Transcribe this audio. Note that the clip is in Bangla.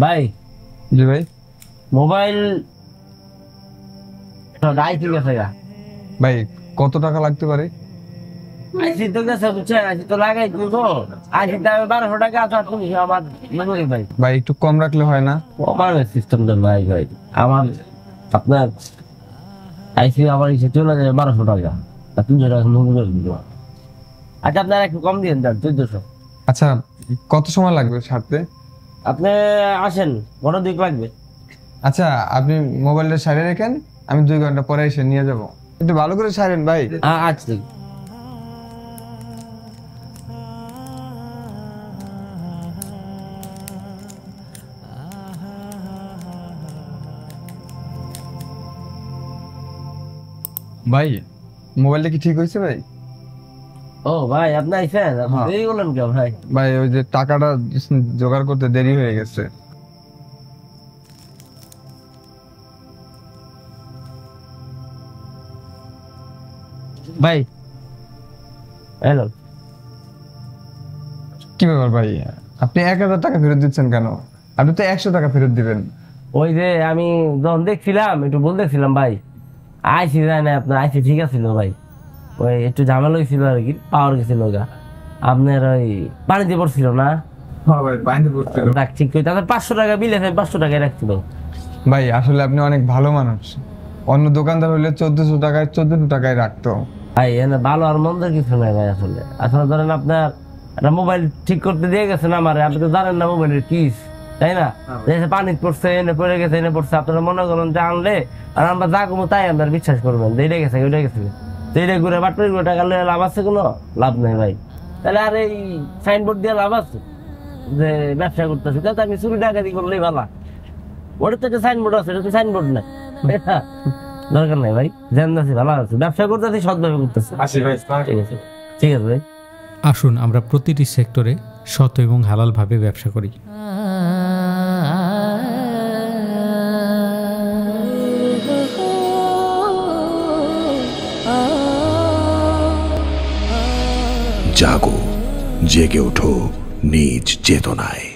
ভাই জি ভাই। মোবাইল আইসি গেছে গা। ভাই কত টাকা লাগতে পারে? আইসি তো গেছে বুঝছেন, আইসি তো লাগাই তুলবো, আইসি দামে 1200 টাকা আছে, আর তুমি আমার মেমোরি ভাই ভাই একটু কম রাখলে হয় না? আমার সিস্টেম দেন ভাই ভাই আমার আপনার আইসি আমার ইসে চলে যাবে 1200 টাকা, আর 300 টাকা মেমোরি দিব। আচ্ছা আপনার একটু কম দিয়ে দেন 1400। আচ্ছা কত সময় লাগবে ছাড়তে? আপনি আসেন, বড় দিক লাগবে। আচ্ছা আপনি মোবাইলটা সারিয়ে রেখেন, আমি 2 ঘন্টা পরে এসে নিয়ে যাব। একটু ভালো করে সারেন ভাই। আচ্ছা ভাই মোবাইলটা কি ঠিক হয়েছে ভাই? ও ভাই আপনি আইসেন, আপনি হ্যাঁ। দেরি করলেন কেন ভাই? ভাই ওই যে টাকাটা জোগাড় করতে দেরি হয়ে গেছে। ভাই হ্যালো, কি ব্যাপার ভাই, আপনি 1000 টাকা ফেরত দিচ্ছেন কেন? আপনি তো 100 টাকা ফেরত দিবেন। ওই যে আমি যখন দেখছিলাম একটু বলতেছিলাম ভাই, আইসি যায় না আপনার, আইসি ঠিক আছিল ভাই, ওই একটু ঝামেলা হয়েছিল আর কি, পাওয়ার গেছিল গা আপনার, ওই পানিতে পড়ছিল না, হ্যাঁ ভাই বাইন্দে পড়ছিল। রাখ ঠিক করে তাদের 500 টাকা বিল আছে, 500 টাকায় রাখছিল। ভাই আসলে আপনি অনেক ভালো মানুষ, অন্য দোকানদার হলে 1400 টাকায় রাখতো। ভাই এনে ভালো আর মন্দের কিছু নাই ভাই, আসলে আসলে ধরেন আপনার একটা মোবাইল ঠিক করতে দিয়ে গেছেন আমারে, আপনি তো জানেন না মোবাইলের কিস, তাই না? পানি পড়ছে, এনে পড়ে গেছে, এনে পড়ছে, আপনারা মনে করেন যে আনলে আর আমরা যা কমো তাই আপনার বিশ্বাস করবেন, এইটা গেছে ওইটা গেছে, এইটা ঘুরে বাটপাড়ি করে টাকা লয়ে লাভ আছে? কোনো লাভ নেই ভাই। তাহলে আর এই সাইনবোর্ড দিয়ে লাভ আছে যে ব্যবসা করতেছি, তাতে আমি চুরি ডাকাতি করলেই ভালো। ওটা তো একটা সাইনবোর্ড আছে, এটা তো সাইনবোর্ড নাই, দরকার নাই ভাই, জানতেছি ভালো আছে, ব্যবসা করতেছি, সৎভাবে করতেছি। ঠিক আছে, ঠিক আছে ভাই। আসুন আমরা প্রতিটি সেক্টরে সৎ এবং হালালভাবে ব্যবসা করি। জাগো, জেগে ওঠো নিজ চেতনায়।